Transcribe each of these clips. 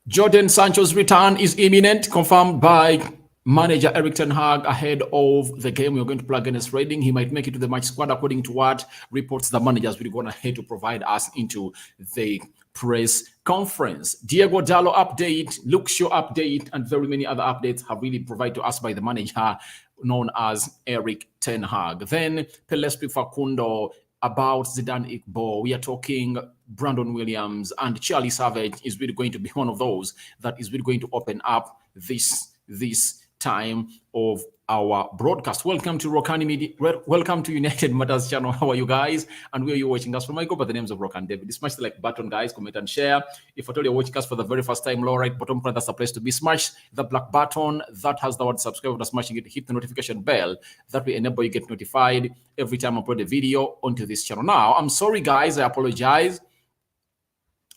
Jodan Sancho's return is imminent, confirmed by manager Eric Ten Hag ahead of the game we're going to play against Reading. He might make it to the match squad according to what reports the managers will go ahead to provide us into the press conference. Diego Dallo update, Luke Shaw update, and very many other updates have really provided to us by the manager known as Eric Ten Hag. Then Pelespi Facundo about Zidane Igbo. We are talking Brandon Williams, and Charlie Savage is really going to be one of those that is really going to open up this time of our broadcast. Welcome to Rokani Media. Welcome to United Matters channel. How are you guys? And where are you watching us from? I go by the names of Rock and David. Smash the like button, guys. Comment and share. If at all you're watching us for the very first time, lower right bottom corner, that's the place to be. Smash the black button that has the word subscribe. After smashing it, hit the notification bell. That will enable you get notified every time I upload a video onto this channel. Now, I'm sorry, guys. I apologize.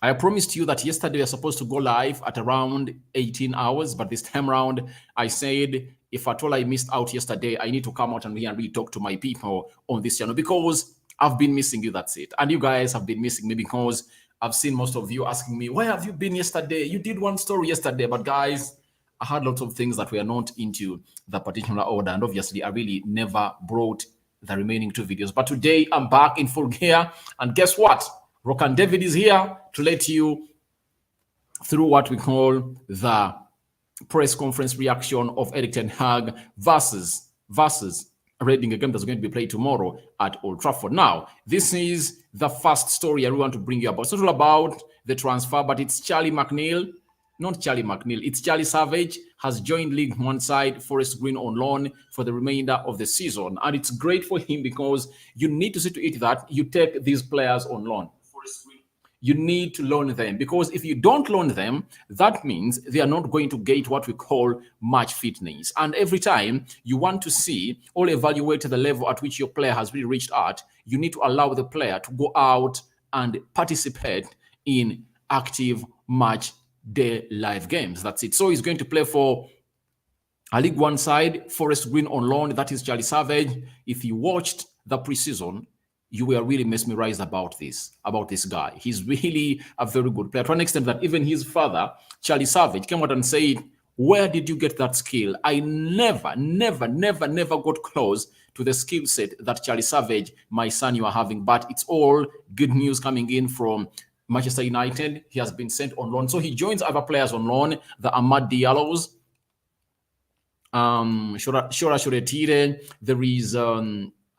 I promised you that yesterday we were supposed to go live at around 18 hours, but this time around, I said, if at all I missed out yesterday, I need to come out and really talk to my people on this channel because I've been missing you, that's it. And you guys have been missing me because I've seen most of you asking me, where have you been yesterday? You did one story yesterday, but guys, I had lots of things that were not into the particular order, and obviously I really never brought the remaining two videos. But today I'm back in full gear, and guess what? Rock and David is here to let you through what we call the press conference reaction of Eric Ten Hag versus Reading, a game that's going to be played tomorrow at Old Trafford. Now, this is the first story I really want to bring you about. It's not all about the transfer, but it's Charlie McNeil. Not Charlie McNeil, it's Charlie Savage has joined League One side Forest Green on loan for the remainder of the season. And it's great for him because you need to see to it that you take these players on loan. You need to loan them, because if you don't loan them, that means they are not going to get what we call match fitness. And every time you want to see or evaluate the level at which your player has really reached at, you need to allow the player to go out and participate in active match day live games. That's it. So he's going to play for a League One side, Forest Green on loan. That is Charlie Savage. If you watched the preseason, you were really mesmerized about this guy. He's really a very good player, to an extent that even his father, Charlie Savage, came out and said, where did you get that skill? I never got close to the skill set that Charlie Savage, my son, you are having. But it's all good news coming in from Manchester United. He has been sent on loan. So he joins other players on loan, the Amad Diallos, Shora Shoretire, there is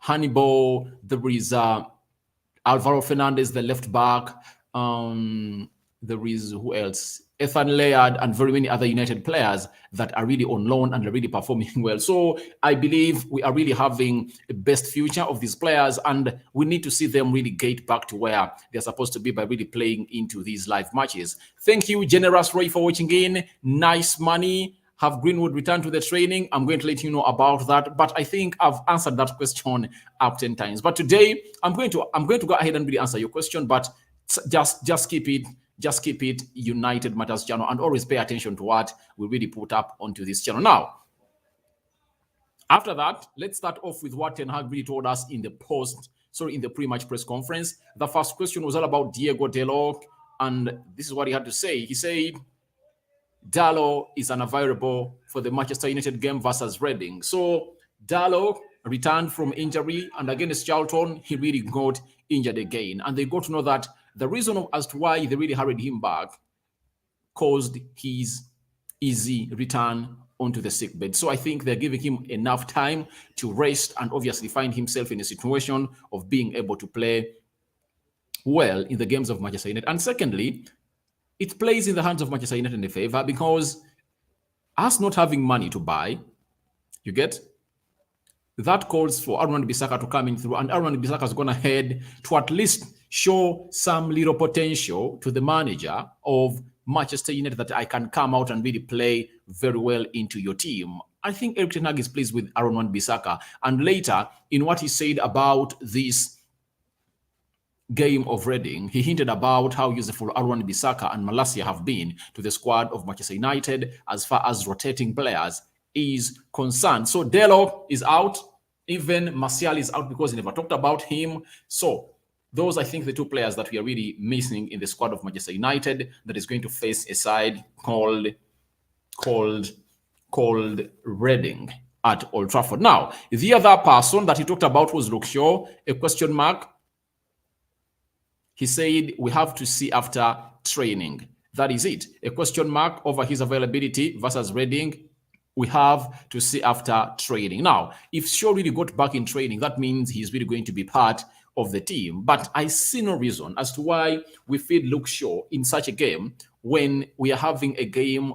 Hannibal, there is Alvaro Fernandez, the left back. There is who else? Ethan Laird and very many other United players that are really on loan and are really performing well. So I believe we are really having the best future of these players, and we need to see them really get back to where they're supposed to be by really playing into these live matches. Thank you, Generous Roy, for watching in. Nice money. Have Greenwood returned to the training? I'm going to let you know about that, but I think I've answered that question up 10 times. But today I'm going to go ahead and really answer your question, but just keep it United Matters channel, and always pay attention to what we really put up onto this channel. Now, after that, let's start off with what Ten Hag really told us in the pre-match press conference. The first question was all about Diego Dallo, and this is what he had to say. He said Dallo is unavailable for the Manchester United game versus Reading. So Dallo returned from injury, and against Charlton, he really got injured again. And they got to know that the reason as to why they really hurried him back caused his easy return onto the sick bed. So I think they're giving him enough time to rest and obviously find himself in a situation of being able to play well in the games of Manchester United. And secondly, it plays in the hands of Manchester United in the favor, because us not having money to buy, you get, that calls for Aaron Wan-Bissaka to come in through, and Aaron Wan-Bissaka has gone ahead to at least show some little potential to the manager of Manchester United that I can come out and really play very well into your team. I think Eric Ten Hag is pleased with Aaron Wan-Bissaka, and later in what he said about this game of Reading, he hinted about how useful Aaron Wan-Bissaka and Malacia have been to the squad of Manchester United as far as rotating players is concerned. So Dallo is out. Even Martial is out because he never talked about him. So Those, I think, the two players that we are really missing in the squad of Manchester United that is going to face a side called Reading at Old Trafford. Now, the other person that he talked about was Luke Shaw, a question mark. He said we have to see after training. That is it. A question mark over his availability versus Reading. We have to see after training. Now, if Shaw really got back in training, that means he's really going to be part of the team. But I see no reason as to why we feed Luke Shaw in such a game when we are having a game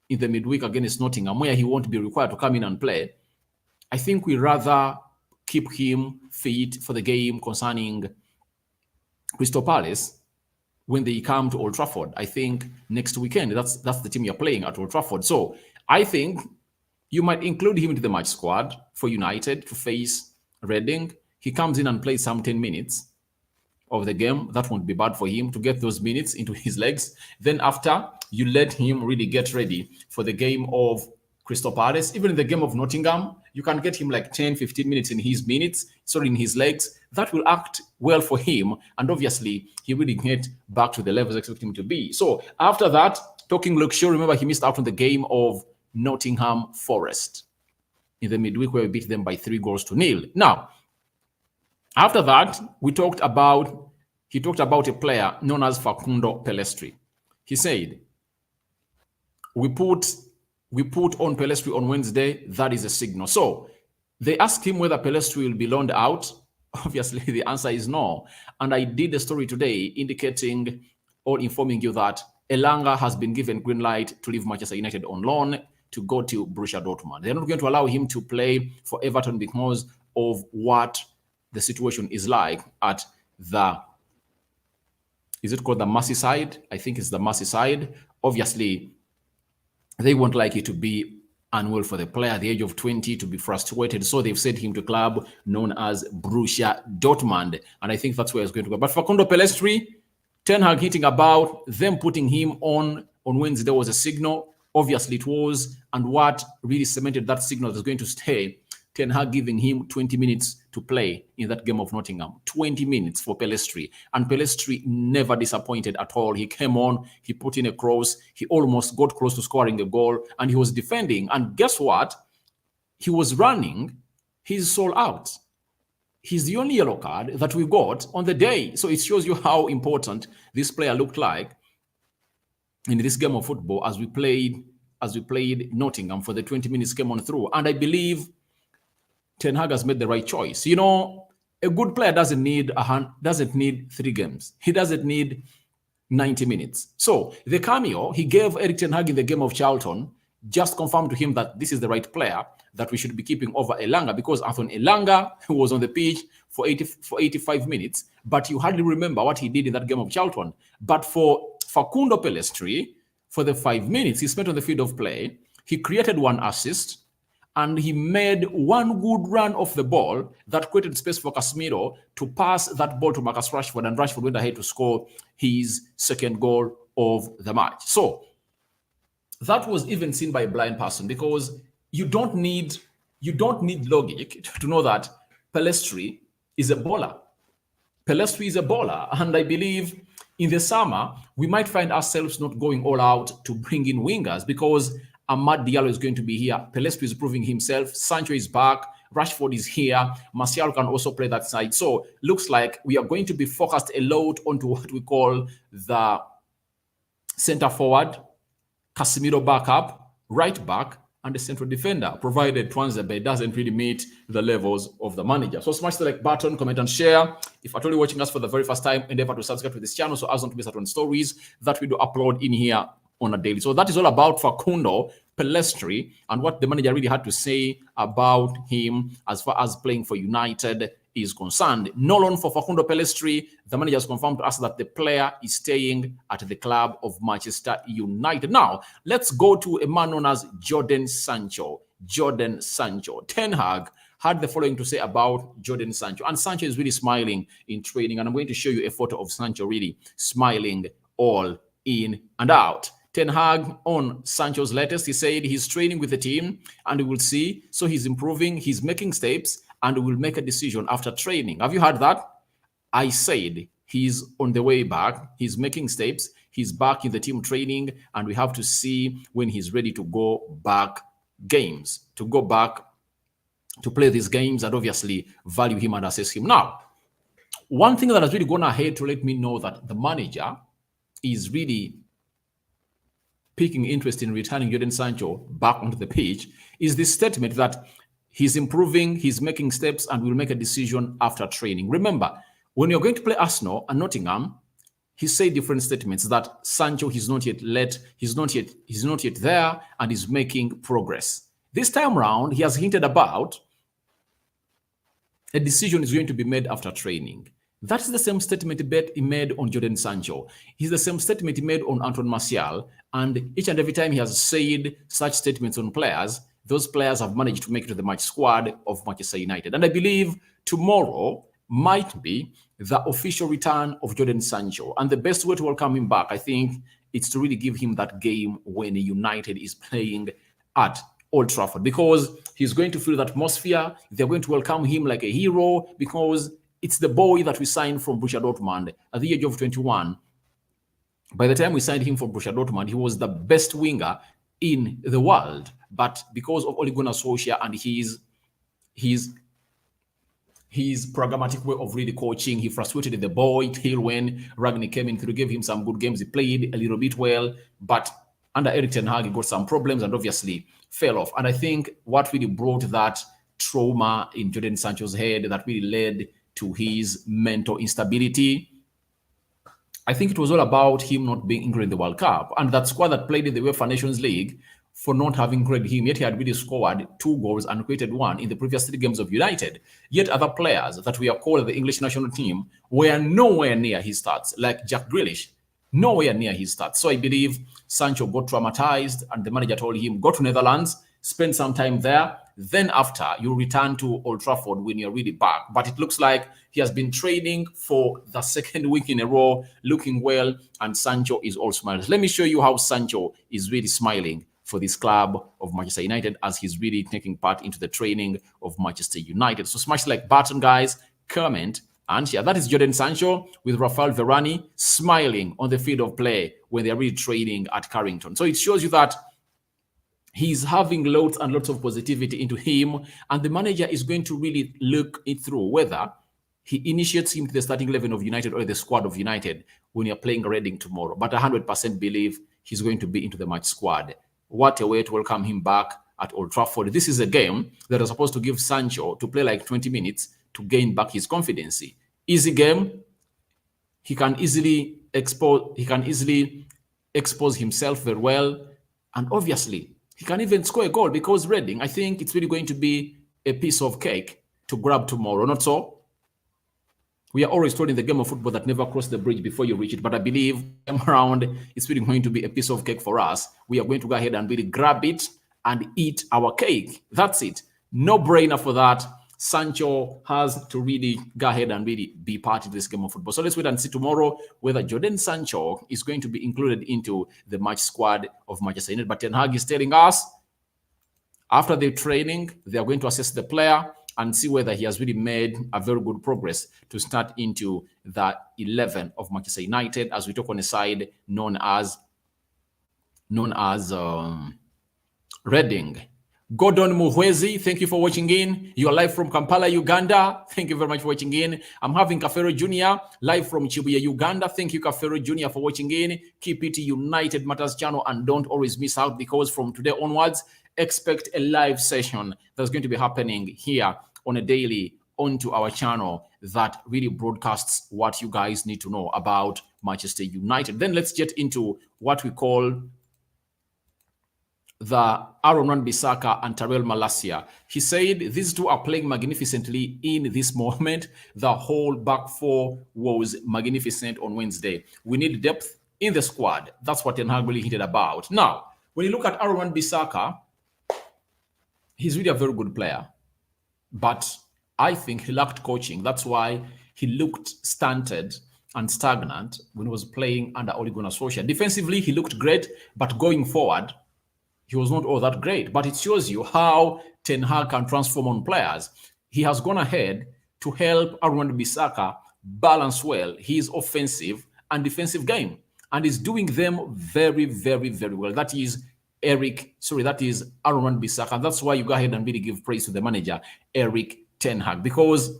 in the midweek against Nottingham where he won't be required to come in and play. I think we rather keep him fit for the game concerning Crystal Palace when they come to Old Trafford. I think next weekend, that's the team you're playing at Old Trafford. So I think you might include him into the match squad for United to face Reading. He comes in and plays some 10 minutes of the game. That won't be bad for him to get those minutes into his legs. Then after, you let him really get ready for the game of Crystal Palace. Even in the game of Nottingham, you can get him like 10, 15 minutes in his legs. That will act well for him. And obviously, he really get back to the levels expect him to be. So after that, talking Luke Shaw, remember he missed out on the game of Nottingham Forest in the midweek where we beat them by 3-0. Now, after that, he talked about a player known as Facundo Pellistri. He said, we put on Pellistri on Wednesday. That is a signal. So they asked him whether Pellistri will be loaned out. Obviously, the answer is no. And I did a story today indicating or informing you that Elanga has been given green light to leave Manchester United on loan to go to Borussia Dortmund. They're not going to allow him to play for Everton because of what the situation is like at is it called the Merseyside? I think it's the Merseyside. Obviously, they won't like it to be unwell for the player at the age of 20 to be frustrated. So they've sent him to a club known as Borussia Dortmund. And I think that's where he's going to go. But Facundo Pellistri, Ten Hag hitting about, them putting him on Wednesday was a signal. Obviously it was. And what really cemented that signal is going to stay, Ten Hag giving him 20 minutes to play in that game of Nottingham. 20 minutes for Pellistri. And Pellistri never disappointed at all. He came on, he put in a cross, he almost got close to scoring a goal, and he was defending. And guess what? He was running his soul out. He's the only yellow card that we got on the day. So it shows you how important this player looked like in this game of football as we played Nottingham for the 20 minutes came on through. And I believe Ten Hag has made the right choice. You know, a good player doesn't need 3 games. He doesn't need 90 minutes. So the cameo he gave Erik Ten Hag in the game of Charlton just confirmed to him that this is the right player that we should be keeping over Elanga, because Anthony Elanga was on the pitch for 85 minutes, but you hardly remember what he did in that game of Charlton. But for Facundo Pellistri, for the 5 minutes he spent on the field of play, he created 1 assist, and he made 1 good run off the ball that created space for Casemiro to pass that ball to Marcus Rashford, and Rashford went ahead to score his 2nd goal of the match. So that was even seen by a blind person, because you don't need logic to know that Pellistri is a baller. Pellistri is a baller, and I believe in the summer we might find ourselves not going all out to bring in wingers, because Amad Diallo is going to be here. Pellistri is proving himself. Sancho is back. Rashford is here. Martial can also play that side. So looks like we are going to be focused a lot onto what we call the center forward, Casemiro backup, right back, and the central defender, provided Twanzebe doesn't really meet the levels of the manager. So smash the like button, comment and share. If at all you're watching us for the very first time, endeavor to subscribe to this channel so as not to miss out on stories that we do upload in here on a daily. So that is all about Facundo Pellistri and what the manager really had to say about him as far as playing for United is concerned. No loan for Facundo Pellistri. The manager has confirmed to us that the player is staying at the club of Manchester United. Now, let's go to a man known as Jodan Sancho. Jodan Sancho. Ten Hag had the following to say about Jodan Sancho. And Sancho is really smiling in training. And I'm going to show you a photo of Sancho really smiling all in and out. Ten Hag on Sancho's latest, he said he's training with the team and we will see. So he's improving, he's making steps, and will make a decision after training. Have you heard that? I said he's on the way back. He's making steps. He's back in the team training, and we have to see when he's ready to go back games, to go back to play these games, and obviously value him and assess him. Now, one thing that has really gone ahead to let me know that the manager is really picking interest in returning Jodan Sancho back onto the pitch is this statement that he's improving, he's making steps, and will make a decision after training. Remember, when you're going to play Arsenal and Nottingham, he said different statements that Sancho he's not yet there, and is making progress. This time around, he has hinted about a decision is going to be made after training. That's the same statement he made on Jodan Sancho. It's the same statement he made on Antoine Martial. And each and every time he has said such statements on players, those players have managed to make it to the match squad of Manchester United. And I believe tomorrow might be the official return of Jodan Sancho. And the best way to welcome him back, I think, is to really give him that game when United is playing at Old Trafford, because he's going to feel that atmosphere. They're going to welcome him like a hero, because it's the boy that we signed from Borussia Dortmund at the age of 21. By the time we signed him from Borussia Dortmund, he was the best winger in the world. But because of Ole Gunnar Solskjaer and his programmatic way of really coaching, he frustrated the boy till when Ragnick came in to give him some good games. He played a little bit well, but under Erik ten Hag, he got some problems and obviously fell off. And I think what really brought that trauma in Jodan Sancho's head that really led to his mental instability, I think it was all about him not being included in the World Cup. And that squad that played in the UEFA Nations League, for not having included him, yet he had really scored 2 goals and created 1 in the previous 3 games of United. Yet other players that we are called the English national team were nowhere near his stats, like Jack Grealish, nowhere near his stats. So I believe Sancho got traumatized, and the manager told him, go to Netherlands, spend some time there. Then after, you return to Old Trafford when you're really back. But it looks like he has been training for the 2nd week in a row, looking well, and Sancho is all smiles. Let me show you how Sancho is really smiling for this club of Manchester United as he's really taking part into the training of Manchester United. So smash the like button, guys, comment, and share. That is Jodan Sancho with Rafael Varane smiling on the field of play when they're really training at Carrington. So it shows you that he's having lots and lots of positivity into him, and the manager is going to really look it through whether he initiates him to the starting 11 of United or the squad of United when you're playing Reading tomorrow. But 100% believe he's going to be into the match squad. What a way to welcome him back at Old Trafford. This is a game that is supposed to give Sancho to play like 20 minutes to gain back his confidence. Easy game. He can easily expose himself very well. And obviously, he can even score a goal, because Reading, I think it's really going to be a piece of cake to grab tomorrow. Not so? We are always told in the game of football that never cross the bridge before you reach it. But I believe around it's really going to be a piece of cake for us. We are going to go ahead and really grab it and eat our cake. That's it. No brainer for that. Sancho has to really go ahead and really be part of this game of football. So let's wait and see tomorrow whether Jodan Sancho is going to be included into the match squad of Manchester United. But Ten Hag is telling us after the training, they are going to assess the player and see whether he has really made a very good progress to start into the 11 of Manchester United, as we talk on the side known as Reading. Gordon Muhwezi, thank you for watching in. You are live from Kampala, Uganda. Thank you very much for watching in. I'm having Kafero Jr. live from Chibuye, Uganda. Thank you, Kafero Jr. for watching in. Keep it United Matters channel and don't always miss out, because from today onwards, expect a live session that's going to be happening here on a daily onto our channel that really broadcasts what you guys need to know about Manchester United. Then let's get into what we call the Aaron Wan-Bissaka and Tyrell Malacia. He said these two are playing magnificently in this moment. The whole back four was magnificent on Wednesday. We need depth in the squad. That's what Ten Hag really hinted about. Now, when you look at Aaron Wan-Bissaka, he's really a very good player. But I think he lacked coaching. That's why he looked stunted and stagnant when he was playing under Ole Gunnar Solskjaer. Defensively, he looked great, but going forward, he was not all that great. But it shows you how Ten Hag can transform on players. He has gone ahead to help Aaron Wan-Bissaka balance well his offensive and defensive game, and is doing them very, very, very well. That is that is Aaron Wan-Bissaka. And that's why you go ahead and really give praise to the manager, Erik ten Hag, because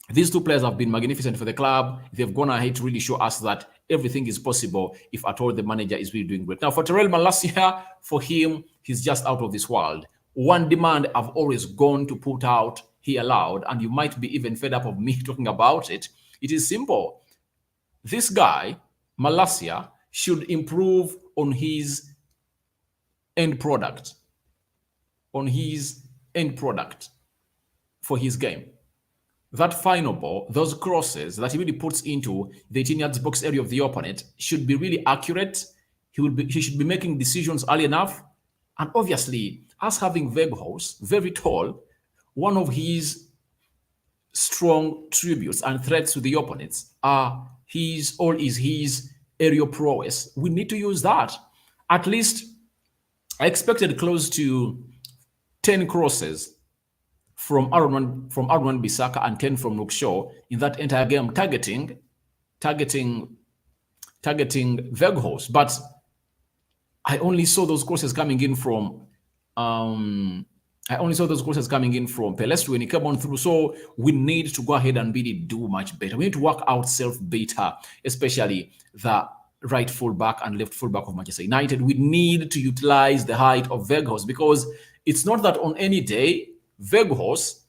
these two players have been magnificent for the club. They've gone ahead to really show us that everything is possible if at all the manager is really doing great. Now, for Terrell Malacia, for him, he's just out of this world. One demand I've always gone to put out here aloud, and you might be even fed up of me talking about it. It is simple. This guy, Malacia, should improve on his end product. On his end product for his game. That final ball, those crosses that he really puts into the 18 yards box area of the opponent should be really accurate. He should be making decisions early enough. And obviously, us having Weghorst, very tall, one of his strong tributes and threats to the opponents are his aerial prowess. We need to use that. At least I expected close to 10 crosses from Aaron Wan-Bissaka and 10 from Luke Shaw in that entire game, targeting Weghorst. But I only saw those crosses coming in from Pelestri when he came on through. So we need to go ahead and really do much better. We need to work out self-better, especially the right fullback and left fullback of Manchester United. We need to utilize the height of Weghorst, because it's not that on any day Weghorst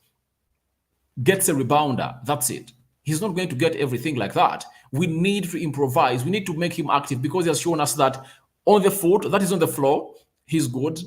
gets a rebounder. That's it. He's not going to get everything like that. We need to improvise. We need to make him active, because he has shown us that on the foot, that is on the floor, he's good.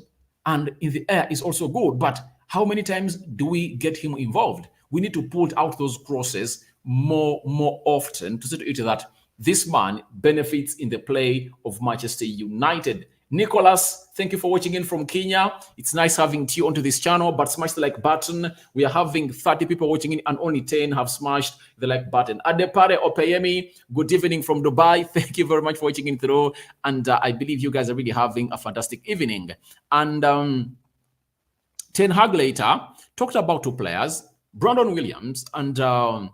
And in the air is also good. But how many times do we get him involved? We need to put out those crosses more often to see to it that this man benefits in the play of Manchester United. Nicholas, thank you for watching in from Kenya. It's nice having you onto this channel, but smash the like button. We are having 30 people watching in and only 10 have smashed the like button. Adepare Opeyemi, good evening from Dubai. Thank you very much for watching in through. And I believe you guys are really having a fantastic evening. And Ten Hag later talked about two players, Brandon Williams and Zidane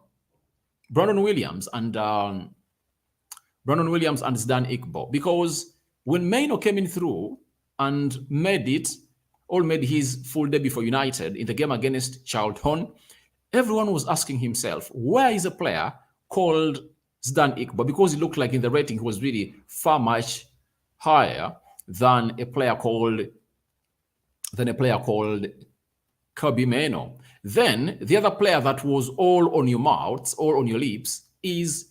Igbo, because when Maino came in through and made his full debut for United in the game against Charlton, everyone was asking himself, where is a player called Zidane Igbo? Because it looked like in the rating he was really far much higher than a player called Kobbie Mainoo. Then the other player that was all on your mouths, all on your lips, is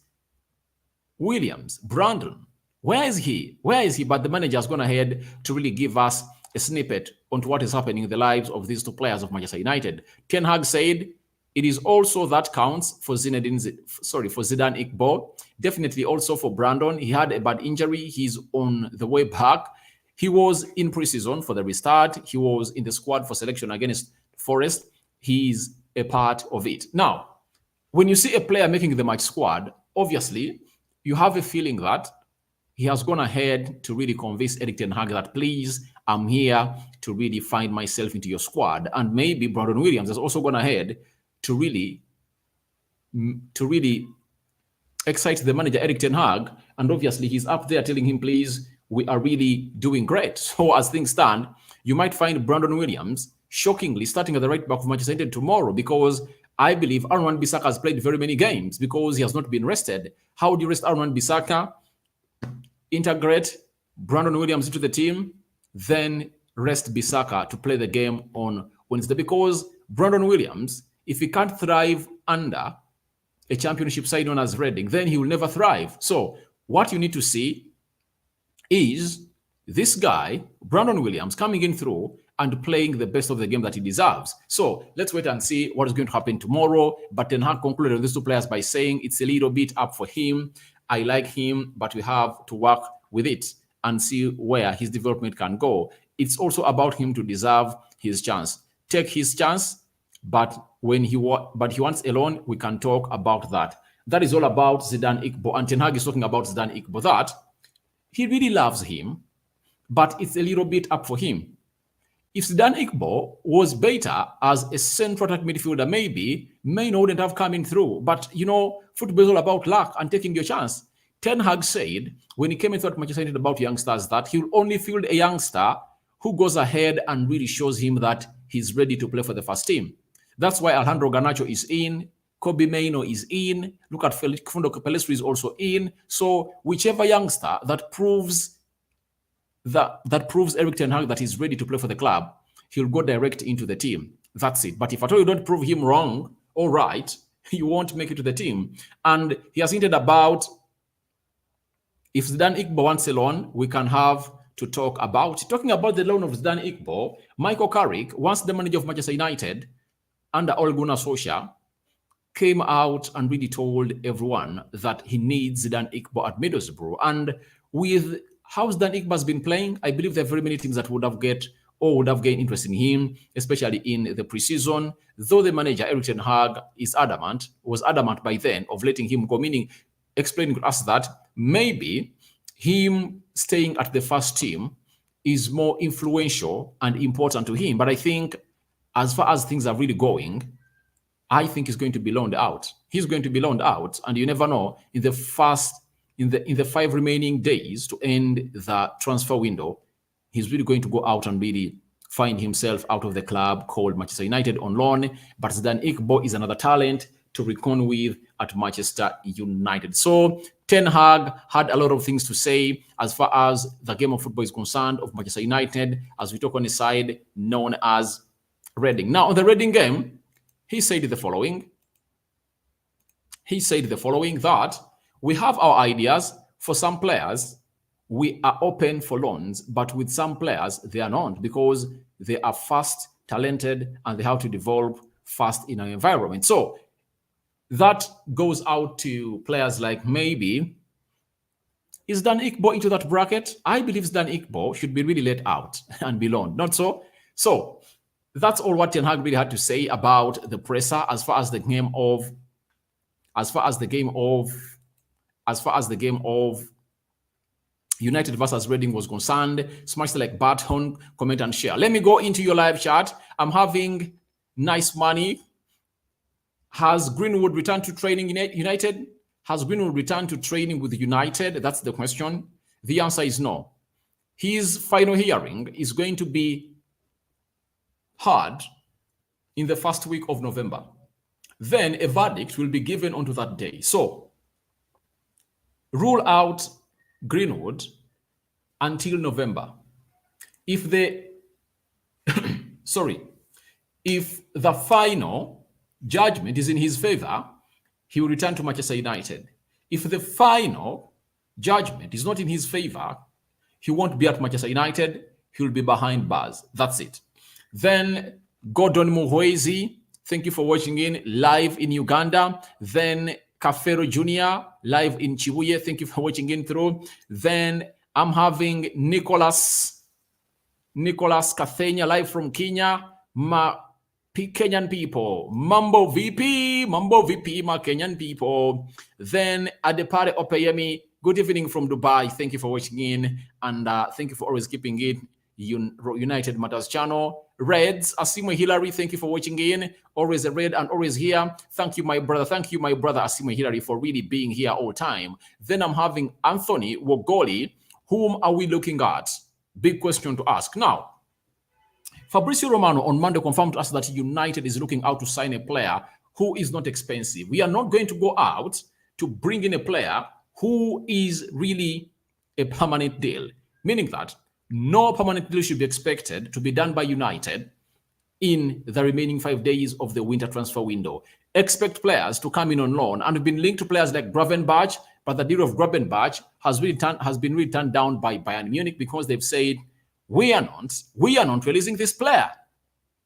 Williams, Brandon. Where is he? But the manager has gone ahead to really give us a snippet onto what is happening in the lives of these two players of Manchester United. Ten Hag said it is also that counts for Zidane Igbo. Definitely also for Brandon. He had a bad injury. He's on the way back. He was in preseason for the restart. He was in the squad for selection against Forest. He's a part of it. Now, when you see a player making the match squad, obviously, you have a feeling that he has gone ahead to really convince Erik ten Hag that, please, I'm here to really find myself into your squad. And maybe Brandon Williams has also gone ahead to really excite the manager, Erik ten Hag. And obviously, he's up there telling him, please, we are really doing great. So as things stand, you might find Brandon Williams shockingly starting at the right back of Manchester United tomorrow, because I believe Aaron Wan-Bissaka has played very many games because he has not been rested. How do you rest Aaron Wan-Bissaka? Integrate Brandon Williams into the team, then rest Bissaka to play the game on Wednesday. Because Brandon Williams, if he can't thrive under a championship side known as Reading, then he will never thrive. So what you need to see is this guy, Brandon Williams, coming in through and playing the best of the game that he deserves. So let's wait and see what is going to happen tomorrow. But Ten Hag concluded on these two players by saying it's a little bit up for him. I like him, but we have to work with it and see where his development can go. It's also about him to deserve his chance. Take his chance, but when he wants alone, we can talk about that. That is all about Zidane Igbo. And Ten Hag is talking about Zidane Igbo, that he really loves him, but it's a little bit up for him. If Zidane Igbo was better as a central attack midfielder, maybe Maino wouldn't have come in through. But, football is all about luck and taking your chance. Ten Hag said when he came and thought Manchester United about youngsters that he will only field a youngster who goes ahead and really shows him that he's ready to play for the first team. That's why Alejandro Garnacho is in. Kobe Maino is in. Look at Fundo Pelestri is also in. So whichever youngster that proves Eric Ten Hag that he's ready to play for the club, he'll go direct into the team. That's it. But if at all you don't prove him wrong or right, you won't make it to the team. And he has hinted about if Zidane Igbo wants a loan, we can have to talk about. Talking about the loan of Zidane Igbo, Michael Carrick, once the manager of Manchester United under Ole Gunnar Solskjaer, came out and really told everyone that he needs Zidane Igbo at Middlesbrough. And with how Zidane Igbo has been playing, I believe there are very many teams that would have gained interest in him, especially in the preseason. Though the manager, Eric Ten Hag, was adamant by then of letting him go, meaning explaining to us that maybe him staying at the first team is more influential and important to him. But I think as far as things are really going, I think he's going to be loaned out. He's going to be loaned out, and you never know. In the 5 remaining days to end the transfer window, he's really going to go out and really find himself out of the club called Manchester United on loan. But Zidane Igbo is another talent to reckon with at Manchester United. So Ten Hag had a lot of things to say as far as the game of football is concerned of Manchester United, as we talk on the side known as Reading. Now, on the Reading game, he said the following. That we have our ideas. For some players, we are open for loans, but with some players, they are not, because they are fast, talented, and they have to develop fast in an environment. So that goes out to players like maybe, is Dan Igbo into that bracket? I believe Dan Igbo should be really let out and be loaned. Not so? So that's all what Ten Hag really had to say about the presser as far as the game of United versus Reading was concerned. Smash the like button, comment and share. Let me go into your live chat. I'm having nice money. Has Greenwood returned to training in United? Has Greenwood returned to training with United? That's the question. The answer is no. His final hearing is going to be heard in the first week of November. Then a verdict will be given onto that day. So rule out Greenwood until November. If the final judgment is in his favor, he will return to Manchester United. If the final judgment is not in his favor, he won't be at Manchester United. He will be behind bars. That's it. Then Gordon Muhwezi, thank you for watching in live in Uganda. Then Kafero Jr. live in Chibuye. Thank you for watching in through. Then I'm having Nicholas Kathenya live from Kenya. Kenyan people. Mambo VP, my Kenyan people. Then Adepare Opeyemi, good evening from Dubai. Thank you for watching in. And thank you for always keeping it United Matters channel. Reds, Asimo Hillary, thank you for watching in. Always a red and always here. Thank you, my brother. Thank you, my brother Asimo Hillary, for really being here all time. Then I'm having Anthony Wogoli. Whom are we looking at? Big question to ask. Now, Fabrizio Romano on Monday confirmed to us that United is looking out to sign a player who is not expensive. We are not going to go out to bring in a player who is really a permanent deal, meaning that no permanent deal should be expected to be done by United in the remaining 5 days of the winter transfer window. Expect players to come in on loan, and we've been linked to players like Gravenberch, but the deal of Gravenberch has been really turned down by Bayern Munich because they've said, we are not releasing this player.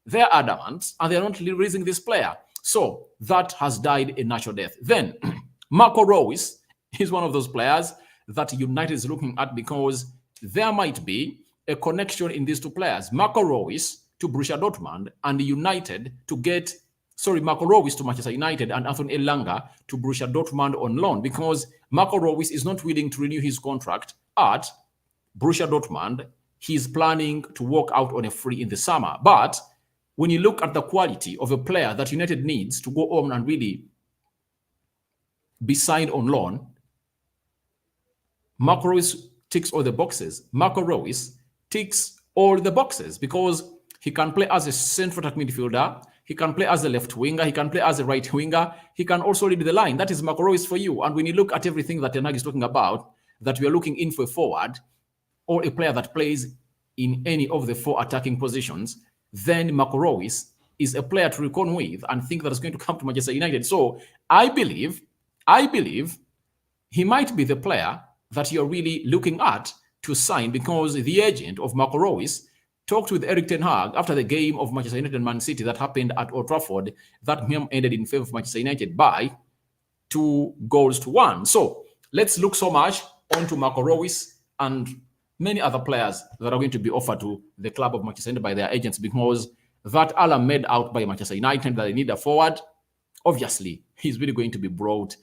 They're adamant, and they're not releasing this player. So that has died a natural death. Then Marco Reus is one of those players that United is looking at because there might be a connection in these two players. Marco Reus to Borussia Dortmund and United to get, Marco Reus to Manchester United and Anthony Elanga to Borussia Dortmund on loan, because Marco Reus is not willing to renew his contract at Borussia Dortmund. he's planning to walk out on a free in the summer. But when you look at the quality of a player that United needs to go on and really be signed on loan, Marco Reus ticks all the boxes. Marco Reus ticks all the boxes because he can play as a central attack midfielder. He can play as a left winger. He can play as a right winger. He can also lead the line. That is Marco Reus for you. And when you look at everything that Ten Hag is talking about, that we are looking in for a forward or a player that plays in any of the 4 attacking positions, then Marco Reus is a player to reckon with and think that is going to come to Manchester United. So I believe he might be the player that you're really looking at to sign, because the agent of Marco Reus talked with Erik ten Hag after the game of Manchester United and Man City that happened at Old Trafford. That game ended in favor of Manchester United by 2-1. So let's look so much onto Marco Reus and many other players that are going to be offered to the club of Manchester United by their agents, because that alarm made out by Manchester United that they need a forward, obviously, he's really going to be brought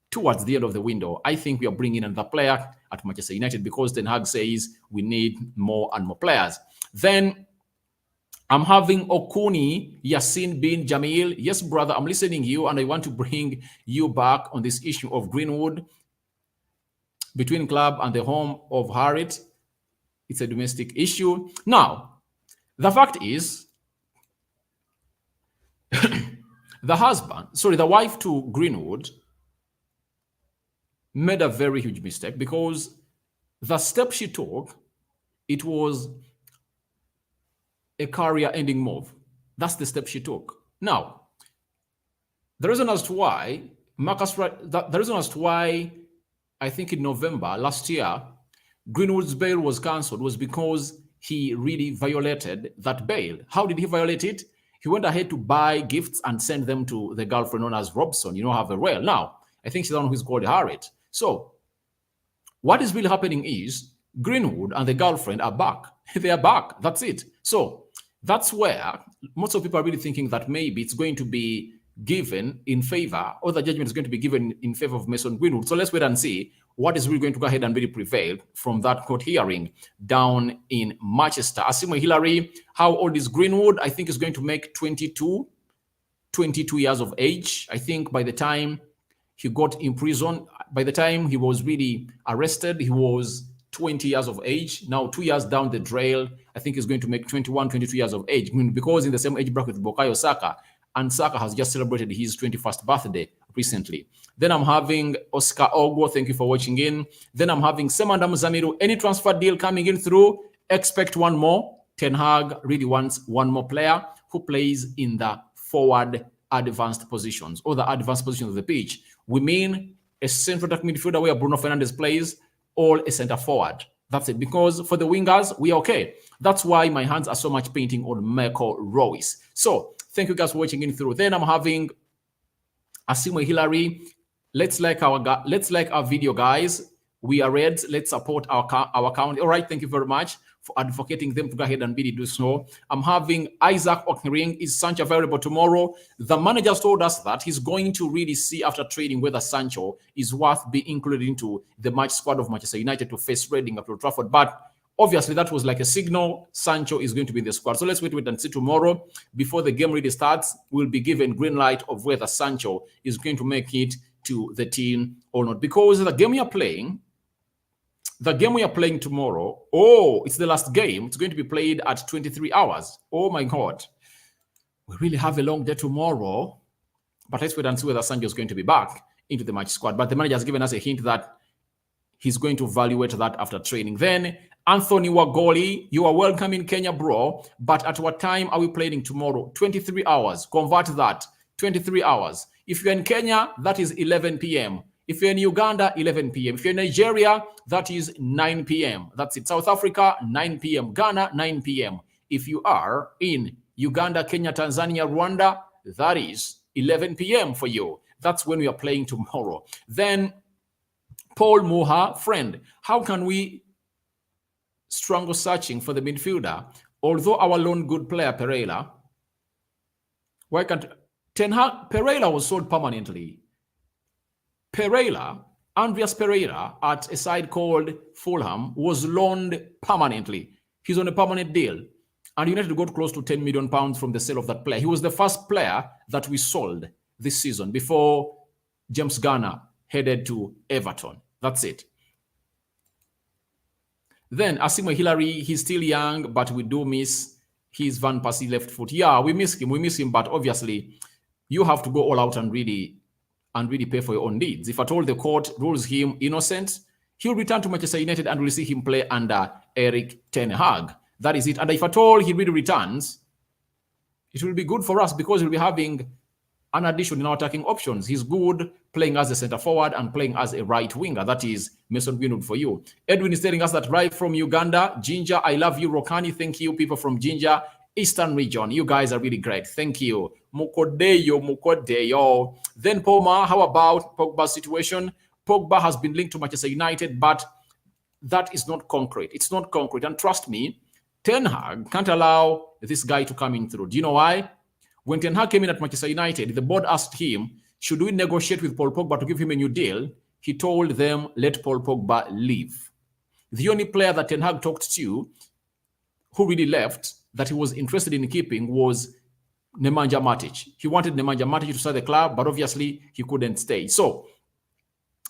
towards the end of the window. I think we are bringing another player at Manchester United because Ten Hag says we need more and more players. Then I'm having Okuni Yassin bin Jamil. Yes, brother, I'm listening to you, and I want to bring you back on this issue of Greenwood between club and the home of Harriet. It's a domestic issue. Now, the fact is, the wife to Greenwood made a very huge mistake, because the step she took, it was a career-ending move. That's the step she took. Now, the reason as to why I think in November last year, Greenwood's bail was cancelled was because he really violated that bail. How did he violate it? He went ahead to buy gifts and send them to the girlfriend known as Robson. You know, have a rail. Now, I think she's the one who's called Harriet. So, what is really happening is Greenwood and the girlfriend are back. They are back. That's it. So, that's where most of people are really thinking that maybe it's going to be given in favor, or the judgment is going to be given in favor of Mason Greenwood. So let's wait and see what is really going to go ahead and really prevail from that court hearing down in Manchester. Asimo Hillary, how old is Greenwood? I think he's going to make 22 years of age. I think by the time he got in prison, by the time he was really arrested, he was 20 years of age. Now, 2 years down the trail, I think he's going to make 21, 22 years of age, because in the same age bracket with Bukayo Saka, and Saka has just celebrated his 21st birthday recently. Then I'm having Oscar Ogo. Thank you for watching in. Then I'm having Semanda Muzamiru. Any transfer deal coming in through? Expect one more. Ten Hag really wants one more player who plays in the forward advanced positions, or the advanced positions of the pitch. We mean a central attack midfielder where Bruno Fernandes plays, or a center forward. That's it. Because for the wingers, we are okay. That's why my hands are so much painting on Marco Reus. So thank you guys for watching in through. Then I'm having Asimo Hillary. Let's like our video, guys. We are red. Let's support our account. All right. Thank you very much for advocating them to go ahead and really do so. I'm having Isaac Okering. Is Sancho available tomorrow? The manager told us that he's going to really see after trading whether Sancho is worth being included into the match squad of Manchester United to face Reading at Old Trafford. But obviously, that was like a signal. Sancho is going to be in the squad. So let's wait and see tomorrow. Before the game really starts, we'll be given green light of whether Sancho is going to make it to the team or not. Because the game we are playing tomorrow, it's the last game. It's going to be played at 23 hours. Oh my God. We really have a long day tomorrow. But let's wait and see whether Sancho is going to be back into the match squad. But the manager has given us a hint that he's going to evaluate that after training. Then Anthony Wagoli, you are welcome in Kenya, bro. But at what time are we playing tomorrow? 23 hours. Convert that. 23 hours. If you're in Kenya, that is 11 p.m. If you're in Uganda, 11 p.m. If you're in Nigeria, that is 9 p.m. That's it. South Africa, 9 p.m. Ghana, 9 p.m. If you are in Uganda, Kenya, Tanzania, Rwanda, that is 11 p.m. for you. That's when we are playing tomorrow. Then Paul Muha, friend, how can we struggle searching for the midfielder? Although our lone good player, Pereira, why can't Ten Hag? Pereira was sold permanently. Andreas Pereira at a side called Fulham was loaned permanently. He's on a permanent deal. And United got close to £10 million from the sale of that player. He was the first player that we sold this season before James Garner headed to Everton. That's it. Then Asamoah Hillary, he's still young, but we do miss his Van Persie left foot. Yeah, we miss him, but obviously you have to go all out and really pay for your own needs. If at all the court rules him innocent, he'll return to Manchester United and we'll see him play under Erik ten Hag. That is it. And if at all he really returns, it will be good for us because we'll be having an addition in our attacking options. He's good playing as a centre forward and playing as a right winger. That is Mason Greenwood for you. Edwin is telling us that right from Uganda, Ginger, I love you. Rokani, thank you. People from Ginger, Eastern region, you guys are really great. Thank you. Mukodeyo. Then Poma, how about Pogba's situation? Pogba has been linked to Manchester United, but that is not concrete. It's not concrete. And trust me, Ten Hag can't allow this guy to come in through. Do you know why? When Ten Hag came in at Manchester United, the board asked him, should we negotiate with Paul Pogba to give him a new deal? He told them, let Paul Pogba leave. The only player that Ten Hag talked to who really left that he was interested in keeping was Nemanja Matic. He wanted Nemanja Matic to stay the club, but obviously he couldn't stay. So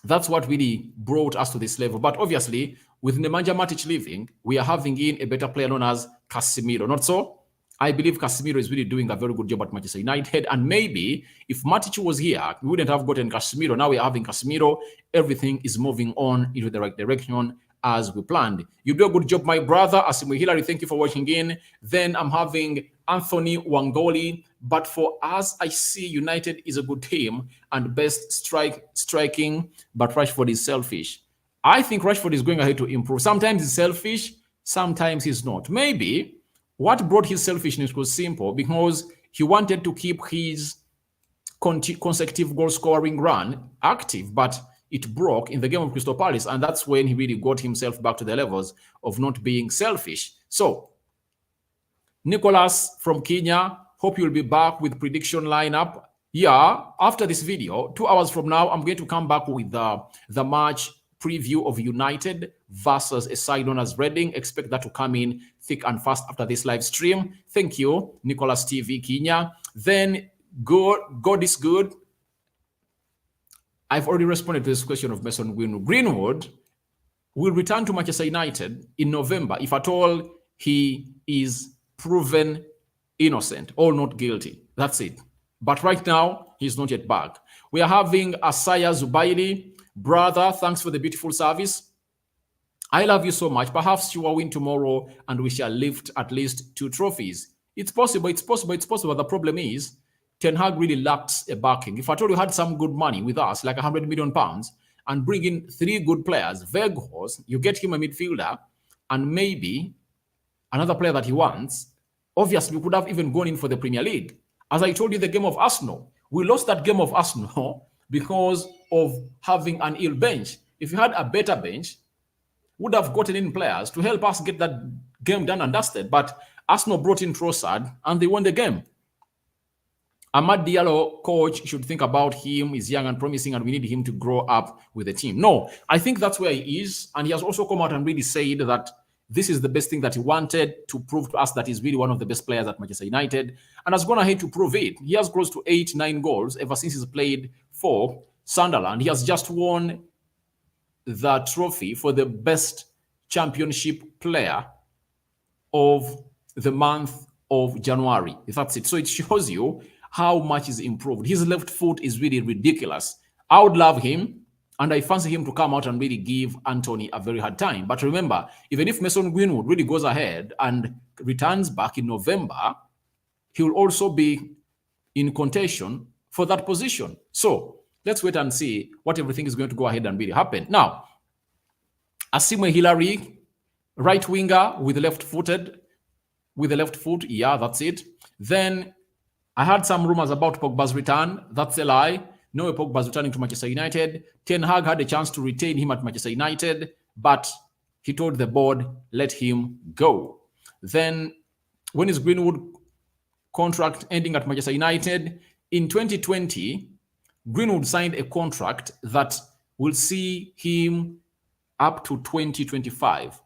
that's what really brought us to this level. But obviously, with Nemanja Matic leaving, we are having in a better player known as Casemiro. Not so? I believe Casemiro is really doing a very good job at Manchester United. And maybe if Matic was here, we wouldn't have gotten Casemiro. Now we are having Casemiro. Everything is moving on into the right direction as we planned. You do a good job, my brother. Asamoah Hillary, thank you for watching in. Then I'm having Anthony Wangoli. But for us, I see United is a good team and best striking, but Rashford is selfish. I think Rashford is going ahead to improve. Sometimes he's selfish, sometimes he's not. Maybe what brought his selfishness was simple because he wanted to keep his consecutive goal scoring run active, but it broke in the game of Crystal Palace, and that's when he really got himself back to the levels of not being selfish. So, Nicholas from Kenya, hope you'll be back with prediction lineup. Yeah, after this video, 2 hours from now, I'm going to come back with the match preview of United versus a side known as Reading. Expect that to come in thick and fast after this live stream. Thank you, Nicholas TV Kenya. Then God is good. I've already responded to this question of Mason Greenwood. Greenwood will return to Manchester United in November if at all he is proven innocent or not guilty. That's it. But right now, he's not yet back. We are having Asaya Zubaili. Brother, thanks for the beautiful service. I love you so much. Perhaps you will win tomorrow and we shall lift at least 2 trophies. It's possible, it's possible, it's possible. The problem is, Ten Hag really lacks a backing. If I told you had some good money with us, like £100 million, and bring in 3 good players, Weghorst, you get him a midfielder, and maybe another player that he wants, obviously we could have even gone in for the Premier League. As I told you, the game of Arsenal, we lost that game of Arsenal because of having an ill bench. If you had a better bench, would have gotten in players to help us get that game done and dusted. But Arsenal brought in Trossard and they won the game. Amad Diallo, coach, should think about him. He's young and promising and we need him to grow up with the team. No, I think that's where he is. And he has also come out and really said that this is the best thing that he wanted to prove to us that he's really one of the best players at Manchester United and has gone ahead to prove it. He has close to 8-9 goals ever since he's played for Sunderland. He has just won the trophy for the best championship player of the month of January. That's it. So it shows you how much is improved. His left foot is really ridiculous. I would love him, and I fancy him to come out and really give Anthony a very hard time. But remember, even if Mason Greenwood really goes ahead and returns back in November, he will also be in contention for that position. So let's wait and see what everything is going to go ahead and really happen. Now, Asamoah Hillary, right winger with the left foot. Yeah, that's it. Then I had some rumors about Pogba's return. That's a lie. No, Pogba's returning to Manchester United. Ten Hag had a chance to retain him at Manchester United, but he told the board, let him go. Then when is Greenwood contract ending at Manchester United? In 2020, Greenwood signed a contract that will see him up to 2025.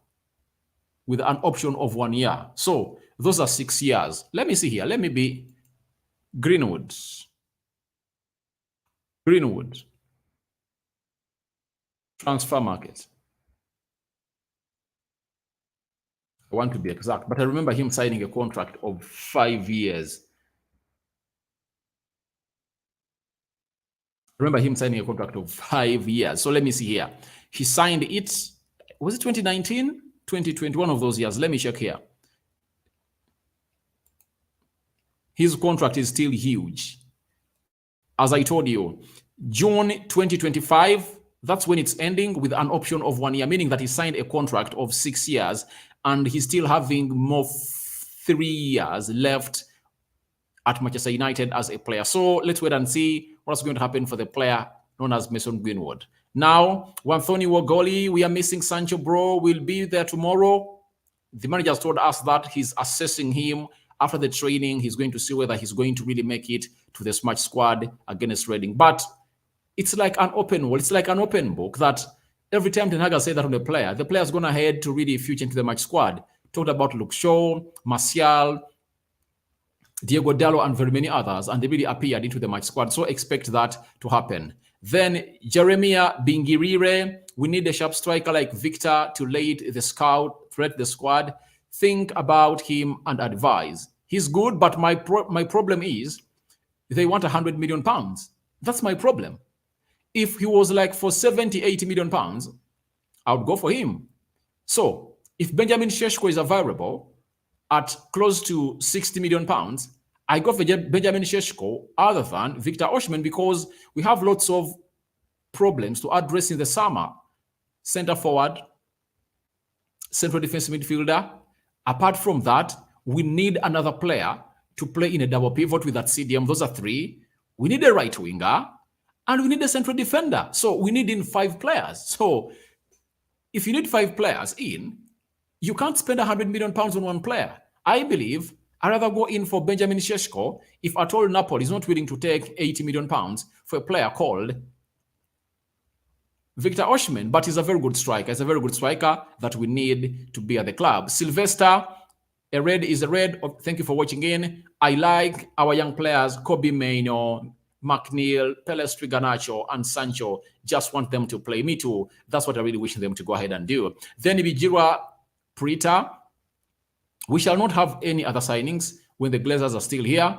with an option of 1 year. So those are 6 years. Let me see here. Let me be Greenwood. Greenwood. Transfer market. I want to be exact, but I remember him signing a contract of 5 years. I remember him signing a contract of 5 years. So let me see here. He signed it, was it 2019? 2021 of those years. Let me check here. His contract is still huge. As I told you, June 2025, that's when it's ending with an option of 1 year, meaning that he signed a contract of 6 years and he's still having more 3 years left at Manchester United as a player. So let's wait and see what's going to happen for the player known as Mason Greenwood. Now, Anthony Wogoli, we are missing Sancho, bro. We'll be there tomorrow. The manager has told us that he's assessing him after the training. He's going to see whether he's going to really make it to the match squad against Reading. But it's like an open wall. It's like an open book that every time Ten Hag has said that on the player's gone ahead to really future into the match squad. Talked about Luke Shaw, Martial, Diego Dallo, and very many others, and they really appeared into the match squad. So expect that to happen. Then Jeremiah Bingirire, we need a sharp striker like Victor to lead the squad. Think about him and advise. He's good, but my problem is they want 100 million pounds. That's my problem. If he was like for 70, 80 million pounds, I would go for him. So if Benjamin Šeško is available at close to 60 million pounds, I go for Benjamin Šeško other than Victor Osimhen because we have lots of problems to address in the summer. Center forward, central defensive midfielder. Apart from that, we need another player to play in a double pivot with that CDM. Those are 3. We need a right winger and we need a central defender. So we need in 5 players. So if you need 5 players in, you can't spend 100 million pounds on one player. I believe I'd rather go in for Benjamin Šeško if at all Napoli is not willing to take 80 million pounds for a player called Victor Osimhen, but he's a very good striker. He's a very good striker that we need to be at the club. Sylvester, a red is a red. Oh, thank you for watching in. I like our young players, Kobe Mainoo, McNeil, Pelestri Garnacho, and Sancho. Just want them to play. Me too. That's what I really wish them to go ahead and do. Then Bijirwa Prita. We shall not have any other signings when the Glazers are still here.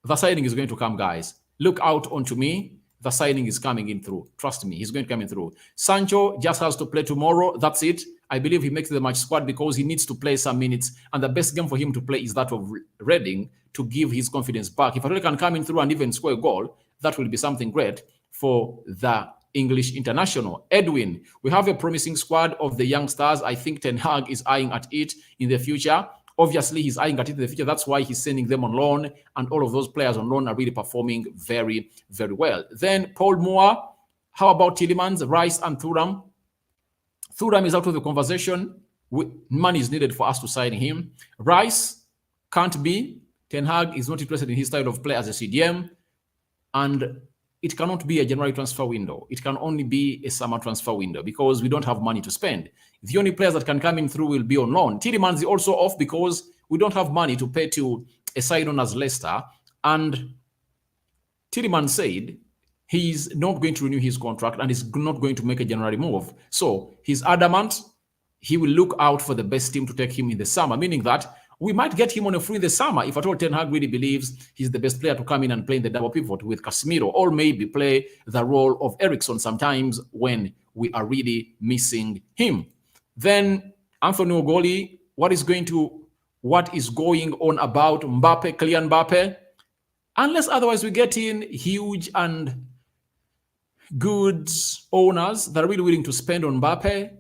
The signing is going to come, guys. Look out onto me. The signing is coming in through. Trust me, he's going to come in through. Sancho just has to play tomorrow. That's it. I believe he makes the match squad because he needs to play some minutes. And the best game for him to play is that of Reading to give his confidence back. If Atoli can come in through and even score a goal, that will be something great for the English international. Edwin, we have a promising squad of the youngsters. I think Ten Hag is eyeing at it in the future. Obviously, he's eyeing at it in the future. That's why he's sending them on loan. And all of those players on loan are really performing very, very well. Then Paul Moore. How about Tielemans, Rice, and Thuram? Thuram is out of the conversation. Money is needed for us to sign him. Rice can't be. Ten Hag is not interested in his style of play as a CDM. And it cannot be a January transfer window. It can only be a summer transfer window because we don't have money to spend. The only players that can come in through will be on loan. Tielemans is also off because we don't have money to pay to a side known as Leicester. And Tielemans said he's not going to renew his contract and is not going to make a January move. So he's adamant he will look out for the best team to take him in the summer, meaning that we might get him on a free in the summer if at all Ten Hag really believes he's the best player to come in and play in the double pivot with Casemiro, or maybe play the role of Eriksen sometimes when we are really missing him. Then Anthony Ogoli, what is going on about Mbappe, Kylian Mbappe? Unless otherwise we get in huge and good owners that are really willing to spend on Mbappe.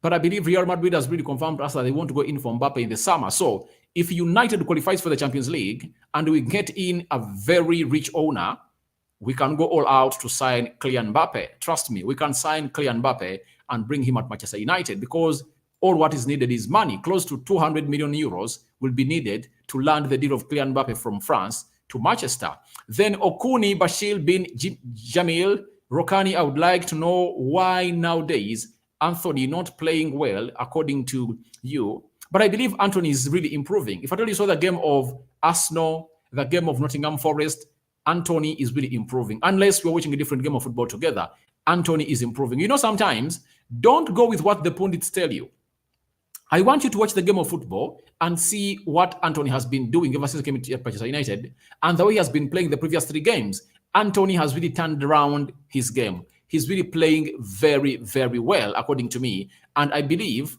But I believe Real Madrid has really confirmed to us that they want to go in for Mbappe in the summer. So if United qualifies for the Champions League and we get in a very rich owner, we can go all out to sign Kylian Mbappe. Trust me, we can sign Kylian Mbappe and bring him at Manchester United because all what is needed is money. Close to 200 million euros will be needed to land the deal of Kylian Mbappe from France to Manchester. Then Okuni Bashir bin Jamil Rokani, I would like to know why nowadays Anthony not playing well, according to you. But I believe Anthony is really improving. If I tell you saw the game of Arsenal, the game of Nottingham Forest, Anthony is really improving. Unless we're watching a different game of football together, Anthony is improving. You know, sometimes don't go with what the pundits tell you. I want you to watch the game of football and see what Anthony has been doing ever since he came to Manchester United and the way he has been playing the previous 3 games. Anthony has really turned around his game. He's really playing very, very well, according to me. And I believe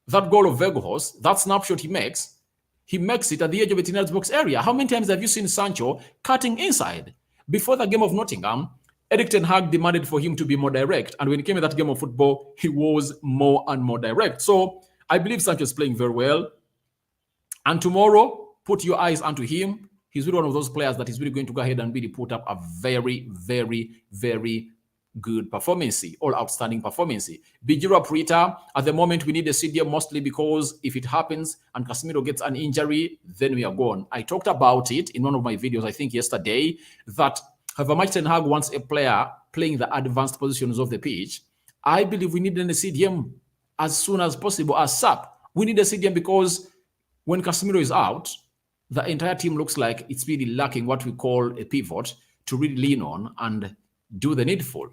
that goal of Vegohos, that snapshot he makes it at the edge of a Tinel's box area. How many times have you seen Sancho cutting inside? Before the game of Nottingham, Erik ten Hag demanded for him to be more direct. And when he came in that game of football, he was more and more direct. So I believe Sancho is playing very well. And tomorrow, put your eyes onto him. He's really one of those players that is really going to go ahead and really put up a very, very, very good performance, all outstanding performance. Bijiro Prita, at the moment, we need a CDM mostly because if it happens and Casemiro gets an injury, then we are gone. I talked about it in one of my videos, I think yesterday, that however much Ten Hag wants a player playing the advanced positions of the pitch, I believe we need a CDM as soon as possible, as SAP. We need a CDM because when Casemiro is out, the entire team looks like it's really lacking what we call a pivot to really lean on and do the needful.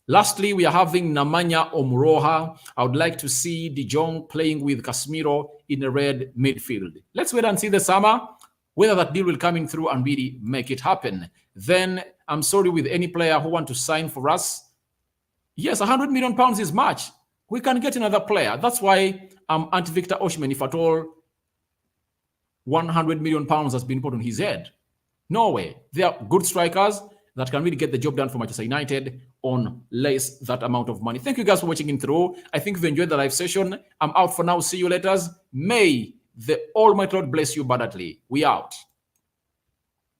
Lastly, we are having Nemanja Omuroha. I would like to see De Jong playing with Casemiro in a red midfield. Let's wait and see the summer whether that deal will come in through and really make it happen. Then I'm sorry with any player who want to sign for us. Yes, £100 million is much. We can get another player. That's why I'm anti-Victor Osimhen, if at all £100 million has been put on his head. No way. They are good strikers that can really get the job done for Manchester United on less that amount of money. Thank you guys for watching in through. I think you've enjoyed the live session. I'm out for now. See you later. May the Almighty Lord bless you abundantly. We out.